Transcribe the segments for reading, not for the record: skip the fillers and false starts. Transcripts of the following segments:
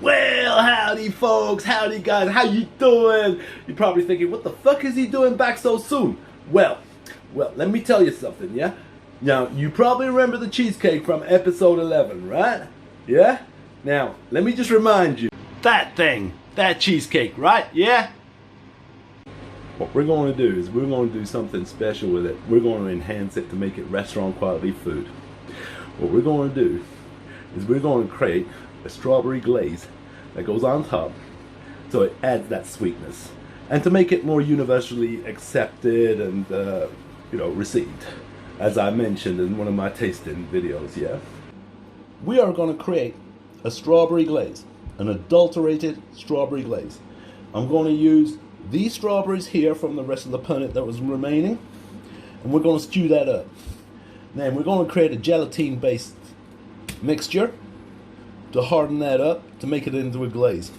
Well, howdy folks, howdy guys, how you doing? You're probably thinking, what the fuck is he doing back so soon? Well, let me tell you something, yeah? Now, you probably remember the cheesecake from episode 11, right? Yeah? Now, let me just remind you, that thing, that cheesecake, right? Yeah? What we're going to do is we're going to do something special with it. We're going to enhance it to make it restaurant quality food. What we're going to do is we're going to create a strawberry glaze that goes on top so it adds that sweetness and to make it more universally accepted and received, as I mentioned in one of my tasting videos. Yeah, we are going to create a strawberry glaze, an adulterated strawberry glaze. I'm going to use these strawberries here from the rest of the punnet that was remaining, and we're going to stew that up. Then we're going to create a gelatin based mixture to harden that up to make it into a glaze.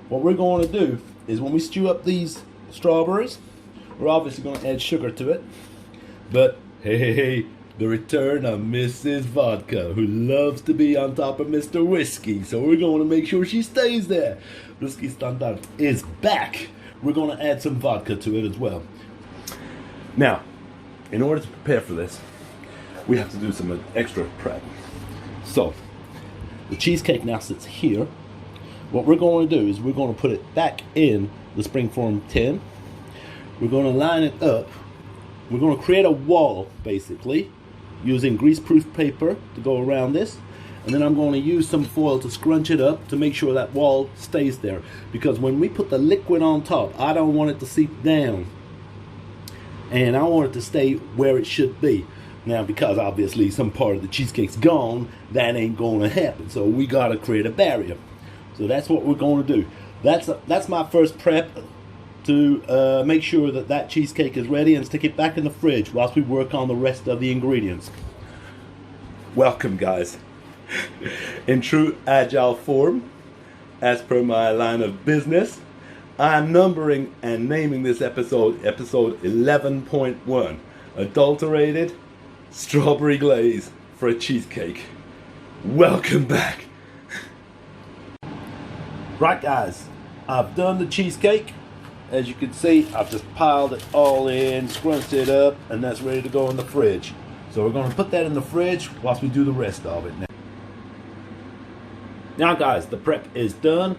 What we're going to do is when we stew up these strawberries, we're obviously going to add sugar to it, but hey, the return of Mrs. Vodka, who loves to be on top of Mr. Whiskey, so we're going to make sure she stays there. Whiskey Standard is back. We're going to add some vodka to it as well. Now, in order to prepare for this, we have to do some extra prep. So, the cheesecake now sits here. What we're going to do is we're going to put it back in the springform tin. We're going to line it up. We're going to create a wall, basically, using greaseproof paper to go around this. And then I'm going to use some foil to scrunch it up to make sure that wall stays there. Because when we put the liquid on top, I don't want it to seep down. And I want it to stay where it should be. Now, because obviously some part of the cheesecake's gone, that ain't going to happen. So we got to create a barrier. So that's what we're going to do. That's my first prep to make sure that that cheesecake is ready, and stick it back in the fridge whilst we work on the rest of the ingredients. Welcome, guys. In true agile form, as per my line of business, I'm numbering and naming this episode 11.1, Adulterated Strawberry Glaze for a Cheesecake. Welcome back. Right, guys, I've done the cheesecake. As you can see, I've just piled it all in, scrunched it up, and that's ready to go in the fridge. So we're going to put that in the fridge whilst we do the rest of it now. Now, guys, the prep is done.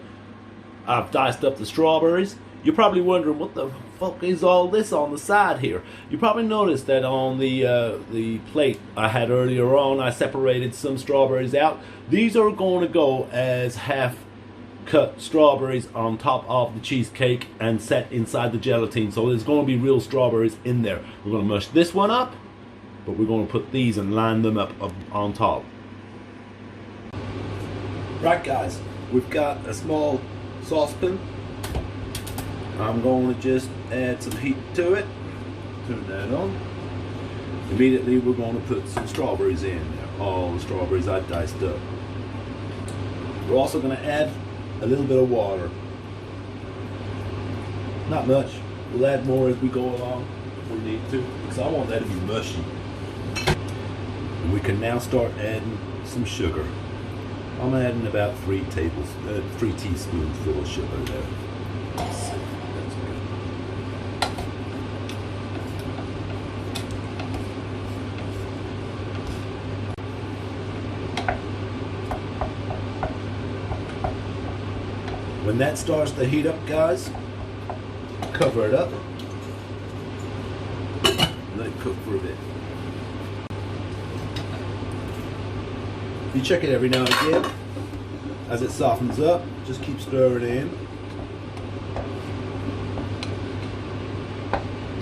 I've diced up the strawberries. You're probably wondering, what the fuck is all this on the side here? You probably noticed that on the plate I had earlier on, I separated some strawberries out. These are going to go as half-cut strawberries on top of the cheesecake and set inside the gelatin. So there's going to be real strawberries in there. We're going to mush this one up, but we're going to put these and line them up on top. Right, guys, we've got a small saucepan. I'm going to just add some heat to it. Turn that on. Immediately we're going to put some strawberries in there. All the strawberries I diced up. We're also going to add a little bit of water. Not much. We'll add more as we go along if we need to, because I want that to be mushy. And we can now start adding some sugar. I'm adding about 3 teaspoons full of sugar there. That's good. When that starts to heat up, guys, cover it up. Let it cook for a bit. You check it every now and again. As it softens up, just keep stirring in.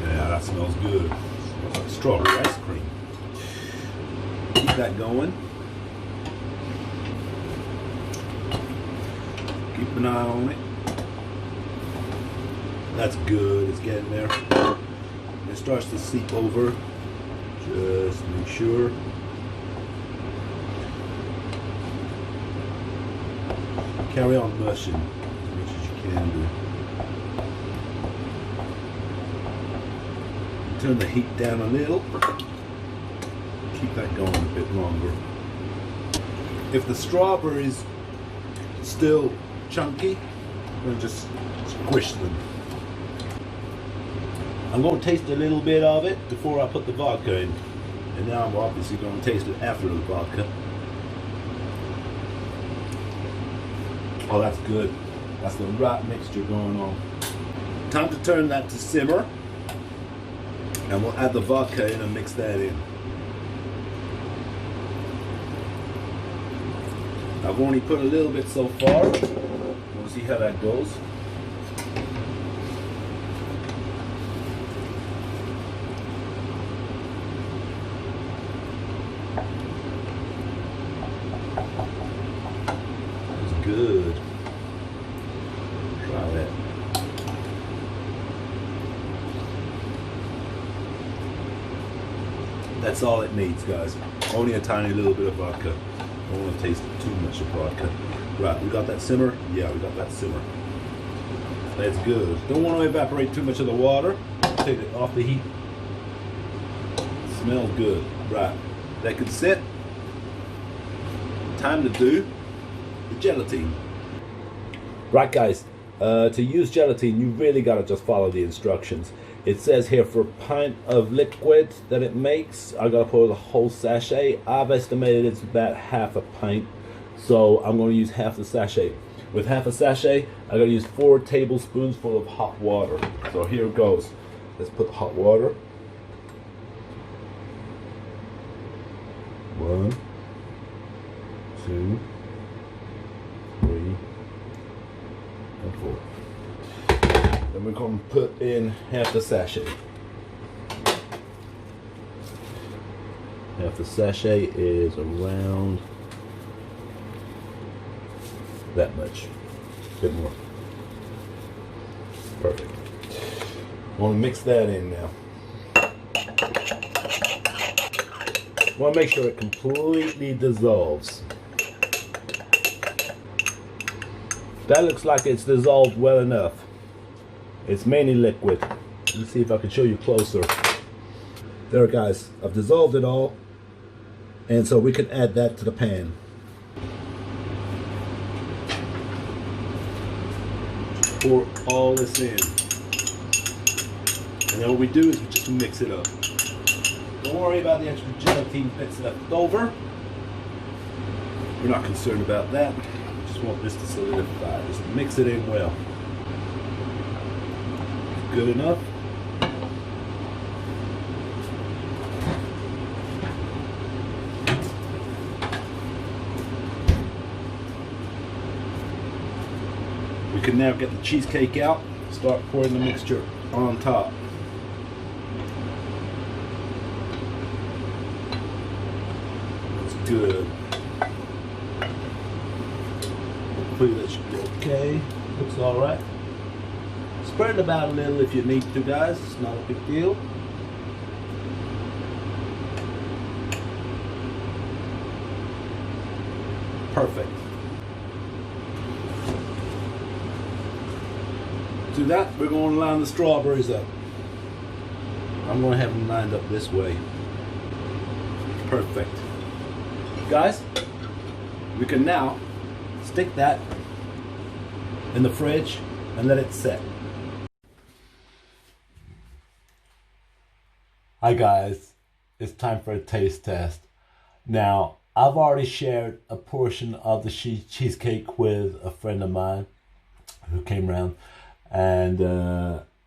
Yeah, that smells good. It smells like strawberry ice cream. Keep that going. Keep an eye on it. That's good. It's getting there. When it starts to seep over, just make sure. Carry on mushing as much as you can do. Turn the heat down a little. Keep that going a bit longer. If the strawberries still chunky, I'm going to just squish them. I'm going to taste a little bit of it before I put the vodka in. And now I'm obviously going to taste it after the vodka. Oh, that's good. That's the right mixture going on. Time to turn that to simmer. And we'll add the vodka in and mix that in. I've only put a little bit so far. We'll see how that goes. That's good. Try that. That's all it needs, guys. Only a tiny little bit of vodka. I don't want to taste too much of vodka. Right, we got that simmer? Yeah, we got that simmer. That's good. Don't want to evaporate too much of the water. Take it off the heat. Smells good. Right, that can sit. Time to do the gelatine. Right, guys, to use gelatine, you really got to just follow the instructions. It says here for a pint of liquid that it makes, I gotta pour the whole sachet. I've estimated it's about half a pint, so I'm gonna use half the sachet. With half a sachet, I gotta use 4 tablespoons full of hot water. So here it goes. Let's put the hot water. 1, 2, 3, and 4. Then we're going to put in half the sachet. Half the sachet is around that much. A bit more. Perfect. Want to mix that in now. Want to make sure it completely dissolves. That looks like it's dissolved well enough. It's mainly liquid. Let's see if I can show you closer. There, guys, I've dissolved it all, and so we can add that to the pan. Pour all this in, and then what we do is we just mix it up. Don't worry about the extra gelatine bits left over. We're not concerned about that. We just want this to solidify. Just mix it in well. Good enough. We can now get the cheesecake out, start pouring the mixture on top. That's good. Hopefully that should be okay. Looks alright. Spread it about a little if you need to, guys. It's not a big deal. Perfect. To that, we're going to line the strawberries up. I'm going to have them lined up this way. Perfect. Guys, we can now stick that in the fridge and let it set. Hi guys, it's time for a taste test. Now, I've already shared a portion of the cheesecake with a friend of mine who came around, and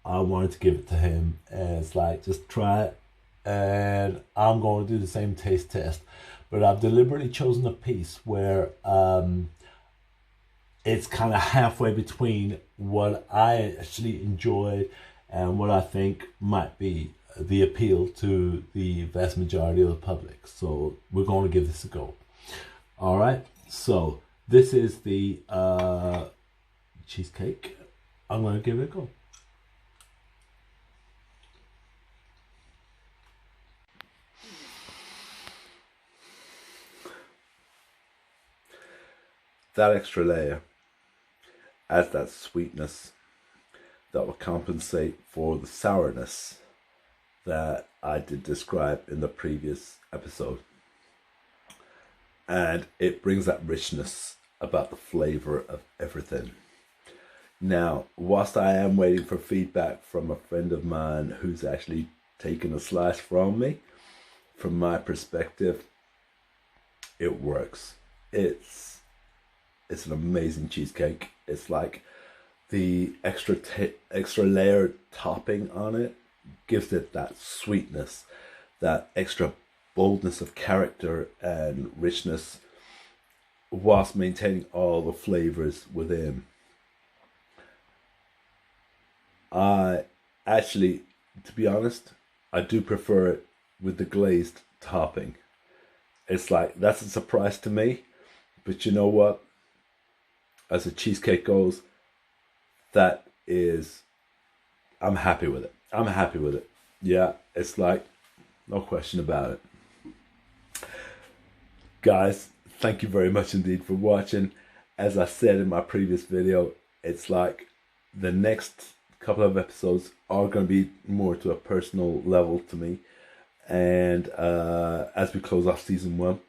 I wanted to give it to him. And it's like, just try it, and I'm going to do the same taste test. But I've deliberately chosen a piece where it's kind of halfway between what I actually enjoyed and what I think might be the appeal to the vast majority of the public. So we're going to give this a go. All right, so this is the cheesecake. I'm going to give it a go. That extra layer adds that sweetness that will compensate for the sourness that I did describe in the previous episode. And it brings that richness about the flavor of everything. Now, whilst I am waiting for feedback from a friend of mine who's actually taken a slice from me, from my perspective, it works. It's an amazing cheesecake. It's like the extra layered topping on it gives it that sweetness, that extra boldness of character and richness, whilst maintaining all the flavors within. I actually, to be honest, I do prefer it with the glazed topping. It's like, that's a surprise to me, but you know what? As a cheesecake goes, that is, I'm happy with it. I'm happy with it. Yeah, it's like, no question about it. Guys, thank you very much indeed for watching. As I said in my previous video, it's like the next couple of episodes are going to be more to a personal level to me, and as we close off season 1,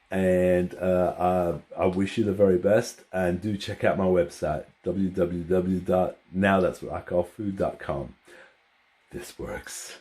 and I wish you the very best, and do check out my website, www.nowthat'swhatIcallfood.com. This works.